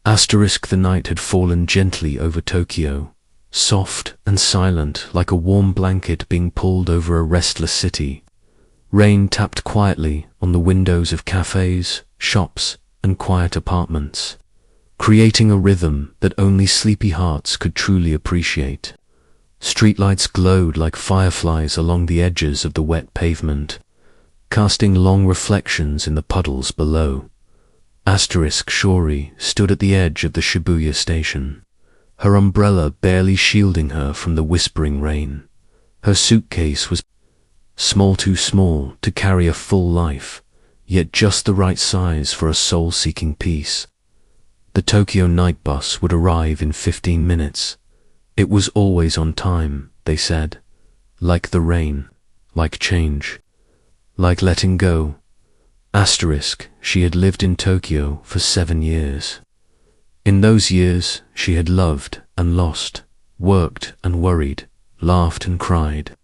Asterisk the night had fallen gently over Tokyo, soft and silent like a warm blanket being pulled over a restless city. Rain tapped quietly on the windows of cafes, shops, and quiet apartments, creating a rhythm that only sleepy hearts could truly appreciate. Streetlights glowed like fireflies along the edges of the wet pavement, casting long reflections in the puddles below. Asterisk Shori stood at the edge of the Shibuya station, her umbrella barely shielding her from the whispering rain. Her suitcase was too small to carry a full life, yet just the right size for a soul-seeking peace. The Tokyo Nightbus would arrive in 15 minutes. It was always on time, they said. Like the rain, like change, like letting go. Asterisk, she had lived in Tokyo for 7 years. In those years, she had loved and lost, worked and worried, laughed and cried.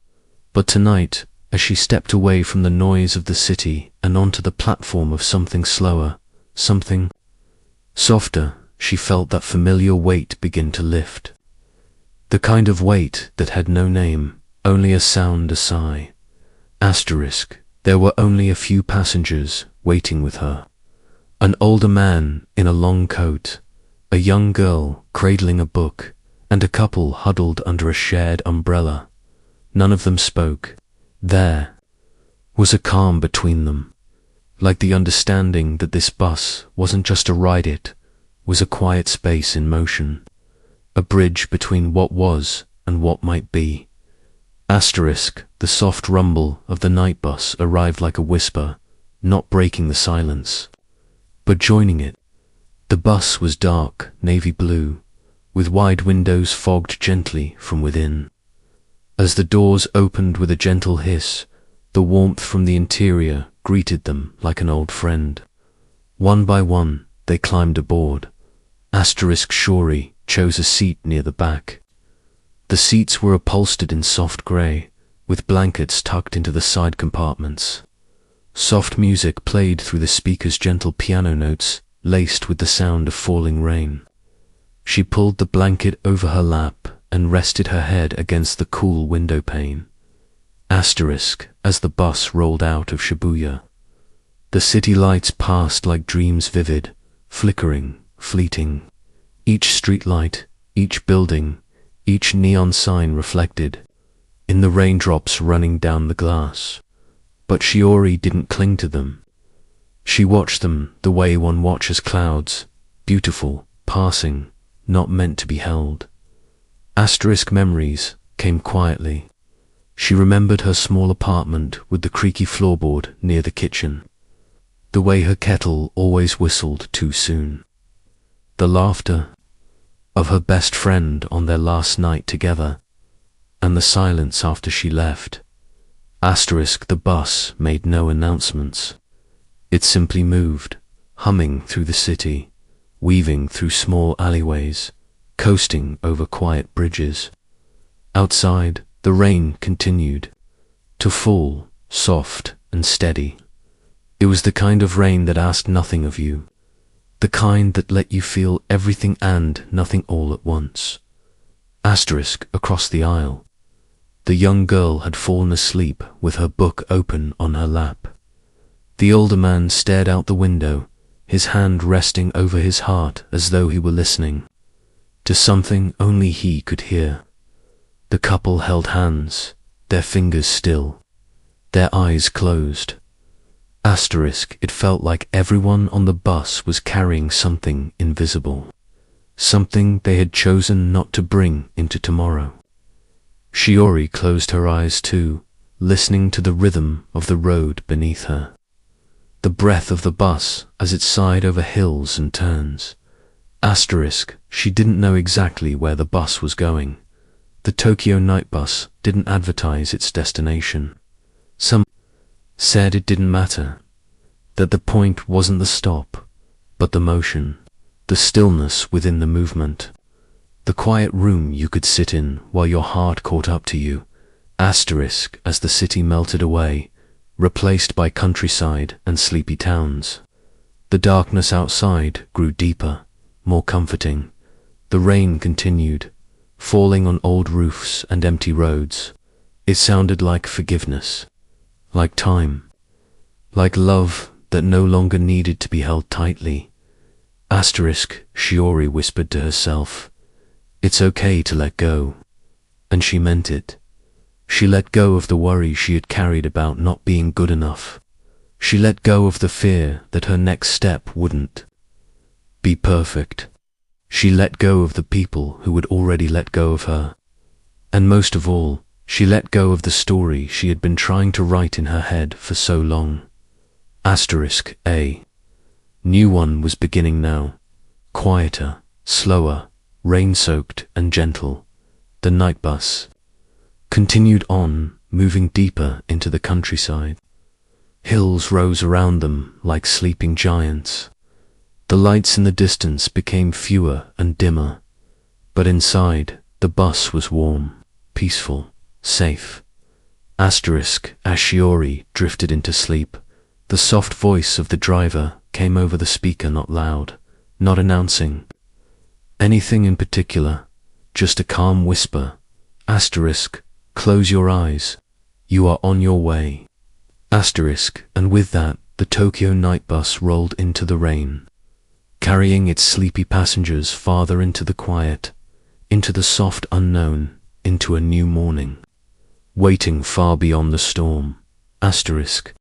But tonight, as she stepped away from the noise of the city and onto the platform of something slower, something softer, she felt that familiar weight begin to lift. The kind of weight that had no name, only a sound, a sigh. Asterisk, there were only a few passengers waiting with her. An older man in a long coat, a young girl cradling a book, and a couple huddled under a shared umbrella. None of them spoke. There was a calm between them, like the understanding that this bus wasn't just a ride, it was a quiet space in motion, a bridge between what was and what might be. Asterisk, the soft rumble of the night bus arrived like a whisper, not breaking the silence, but joining it. The bus was dark, navy blue, with wide windows fogged gently from within. As the doors opened with a gentle hiss, the warmth from the interior greeted them like an old friend. One by one, they climbed aboard. Asterisk Shori chose a seat near the back. The seats were upholstered in soft grey, with blankets tucked into the side compartments. Soft music played through the speaker's gentle piano notes, laced with the sound of falling rain. She pulled the blanket over her lap and rested her head against the cool window pane. Asterisk, as the bus rolled out of Shibuya. The city lights passed like dreams vivid, flickering, fleeting. Each streetlight, each building, each neon sign reflected in the raindrops running down the glass. But Shiori didn't cling to them. She watched them the way one watches clouds, beautiful, passing, not meant to be held. Asterisk memories came quietly. She remembered her small apartment with the creaky floorboard near the kitchen, the way her kettle always whistled too soon, the laughter of her best friend on their last night together, and the silence after she left. Asterisk the bus made no announcements. It simply moved, humming through the city, weaving through small alleyways, coasting over quiet bridges. Outside, the rain continued to fall, soft and steady. It was the kind of rain that asked nothing of you, the kind that let you feel everything and nothing all at once. Asterisk across the aisle. The young girl had fallen asleep with her book open on her lap. The older man stared out the window, his hand resting over his heart as though he were listening to something only he could hear. The couple held hands, their fingers still, their eyes closed. Asterisk, it felt like everyone on the bus was carrying something invisible, something they had chosen not to bring into tomorrow. Shiori closed her eyes too, listening to the rhythm of the road beneath her, the breath of the bus as it sighed over hills and turns. Asterisk, she didn't know exactly where the bus was going. The Tokyo Nightbus didn't advertise its destination. Some said it didn't matter, that the point wasn't the stop, but the motion, the stillness within the movement, the quiet room you could sit in while your heart caught up to you. Asterisk, as the city melted away, replaced by countryside and sleepy towns. The darkness outside grew deeper, more comforting. The rain continued, falling on old roofs and empty roads. It sounded like forgiveness, like time, like love that no longer needed to be held tightly. Shiori whispered to herself, "It's okay to let go." And she meant it. She let go of the worry she had carried about not being good enough. She let go of the fear that her next step wouldn't be perfect. She let go of the people who had already let go of her. And most of all, she let go of the story she had been trying to write in her head for so long. A new one was beginning now, quieter, slower, rain-soaked and gentle. The night bus continued on, moving deeper into the countryside. Hills rose around them like sleeping giants. The lights in the distance became fewer and dimmer, but inside, the bus was warm, peaceful, safe. As Shiori drifted into sleep, the soft voice of the driver came over the speaker, not loud, not announcing anything in particular, just a calm whisper. Close your eyes. You are on your way. And with that, the Tokyo Nightbus rolled into the rain, carrying its sleepy passengers farther into the quiet, into the soft unknown, into a new morning, waiting far beyond the storm. The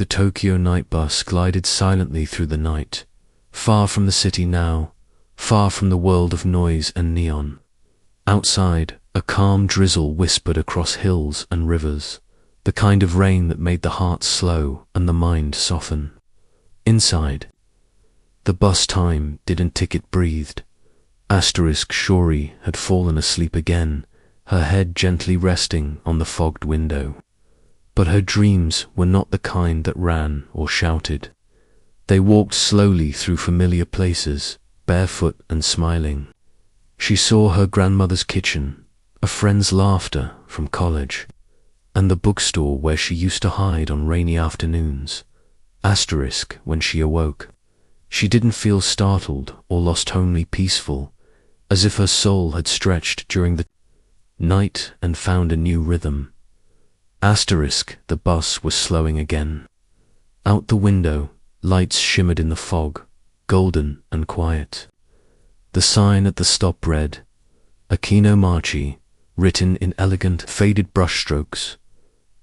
Tokyo Nightbus glided silently through the night, far from the city now, far from the world of noise and neon. Outside, a calm drizzle whispered across hills and rivers, the kind of rain that made the heart slow and the mind soften. Inside, the bus time didn't tick, it breathed. Shiori had fallen asleep again, her head gently resting on the fogged window. But her dreams were not the kind that ran or shouted. They walked slowly through familiar places, barefoot and smiling. She saw her grandmother's kitchen, a friend's laughter from college, and the bookstore where she used to hide on rainy afternoons. When she awoke, she didn't feel startled or lost, only peaceful, as if her soul had stretched during the night and found a new rhythm. The bus was slowing again. Out the window, lights shimmered in the fog, golden and quiet. The sign at the stop read, Akinomachi, written in elegant, faded brushstrokes.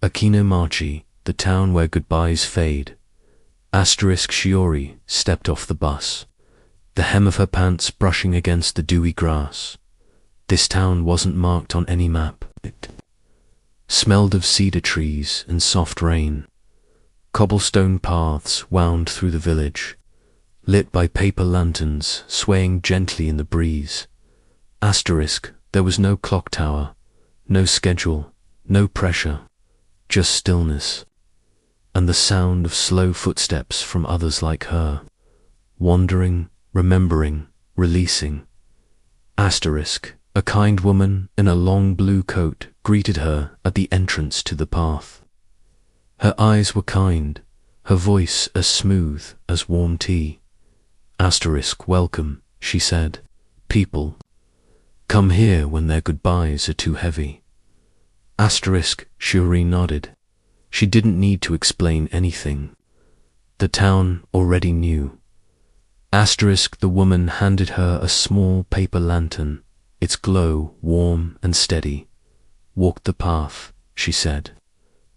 Akinomachi, the town where goodbyes fade. Shiori stepped off the bus, the hem of her pants brushing against the dewy grass. This town wasn't marked on any map. It smelled of cedar trees and soft rain. Cobblestone paths wound through the village, lit by paper lanterns swaying gently in the breeze. There was no clock tower, no schedule, no pressure, just stillness, and the sound of slow footsteps from others like her, wandering, remembering, releasing. A kind woman in a long blue coat greeted her at the entrance to the path. Her eyes were kind, her voice as smooth as warm tea. Welcome, she said. People come here when their goodbyes are too heavy. Shiori nodded. She didn't need to explain anything. The town already knew. The woman handed her a small paper lantern, its glow warm and steady. Walk the path, she said,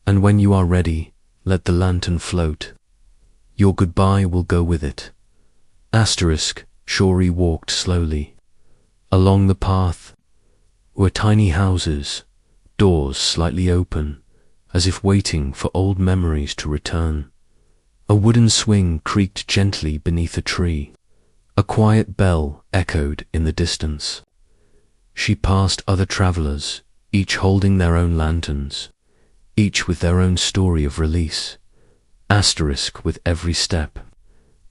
and when you are ready, let the lantern float. Your goodbye will go with it. Shiori walked slowly. Along the path were tiny houses, doors slightly open, as if waiting for old memories to return. A wooden swing creaked gently beneath a tree. A quiet bell echoed in the distance. She passed other travelers, each holding their own lanterns, each with their own story of release. With every step,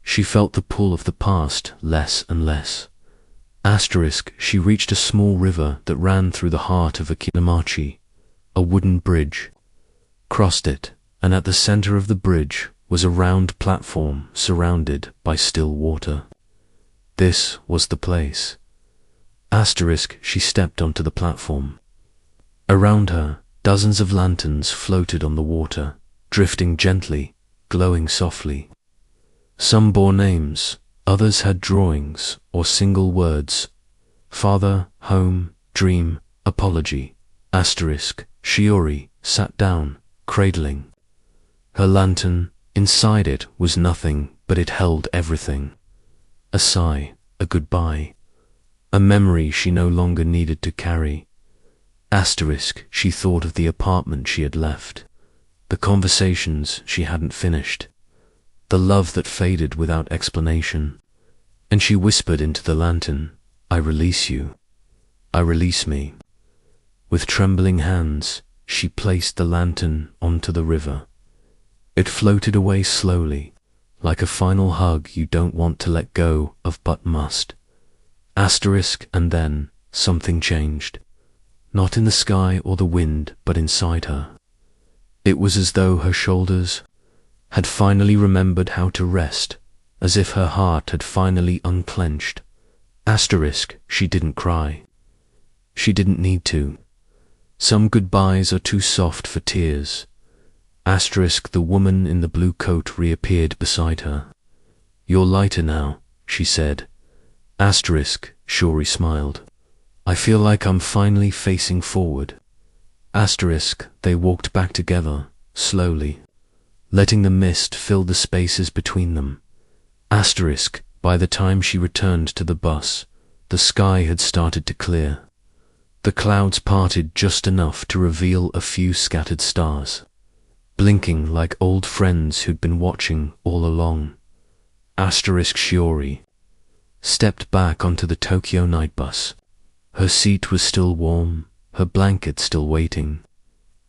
she felt the pull of the past less and less. She reached a small river that ran through the heart of Akinomachi. A wooden bridge crossed it, and at the center of the bridge was a round platform surrounded by still water. This was the place. Asterisk, she stepped onto the platform. Around her, dozens of lanterns floated on the water, drifting gently, glowing softly. Some bore names, others had drawings or single words. Father, home, dream, apology. Asterisk, Shiori sat down, cradling. Her lantern, inside it was nothing, but it held everything. A sigh, a goodbye, a memory she no longer needed to carry. Asterisk, she thought of the apartment she had left, the conversations she hadn't finished, the love that faded without explanation, and she whispered into the lantern, I release you. I release me. With trembling hands, she placed the lantern onto the river. It floated away slowly, like a final hug you don't want to let go of but must. Asterisk, and then something changed. Not in the sky or the wind, but inside her. It was as though her shoulders had finally remembered how to rest, as if her heart had finally unclenched. Asterisk, she didn't cry. She didn't need to. Some goodbyes are too soft for tears. Asterisk, the woman in the blue coat reappeared beside her. You're lighter now, she said. Asterisk, Shiori smiled. I feel like I'm finally facing forward. Asterisk, they walked back together, slowly, letting the mist fill the spaces between them. Asterisk, by the time she returned to the bus, the sky had started to clear. The clouds parted just enough to reveal a few scattered stars, blinking like old friends who'd been watching all along. Asterisk, Shiori stepped back onto the Tokyo Nightbus. Her seat was still warm, her blanket still waiting.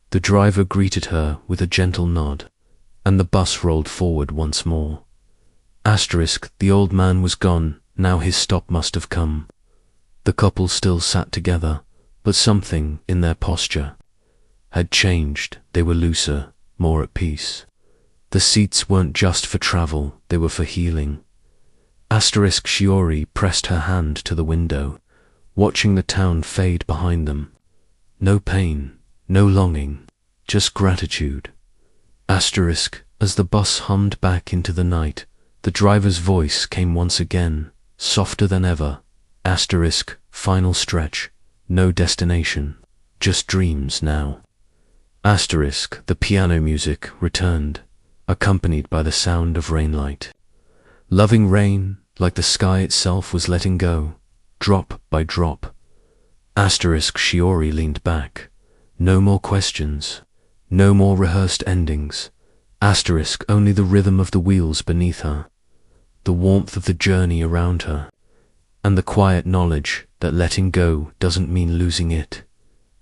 The driver greeted her with a gentle nod, and the bus rolled forward once more. Asterisk, the old man was gone, now his stop must have come. The couple still sat together, but something in their posture had changed. They were looser, more at peace. The seats weren't just for travel, they were for healing. Asterisk, Shiori pressed her hand to the window, watching the town fade behind them. No pain, no longing, just gratitude. Asterisk, as the bus hummed back into the night, the driver's voice came once again, softer than ever. Asterisk, final stretch, no destination, just dreams now. Asterisk, the piano music returned, accompanied by the sound of rainlight. Loving rain, like the sky itself was letting go, drop by drop. Asterisk, Shiori leaned back. No more questions, no more rehearsed endings. Asterisk, only the rhythm of the wheels beneath her, the warmth of the journey around her, and the quiet knowledge that letting go doesn't mean losing it,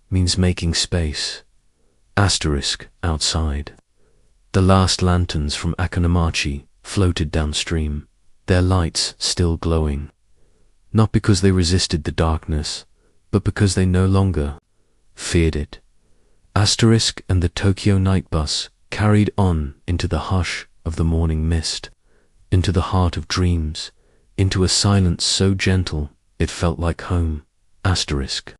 means making space. Asterisk, outside. The last lanterns from Akonamachi floated downstream, their lights still glowing. Not because they resisted the darkness, but because they no longer feared it. Asterisk and the Tokyo Nightbus carried on into the hush of the morning mist, into the heart of dreams, into a silence so gentle it felt like home. Asterisk.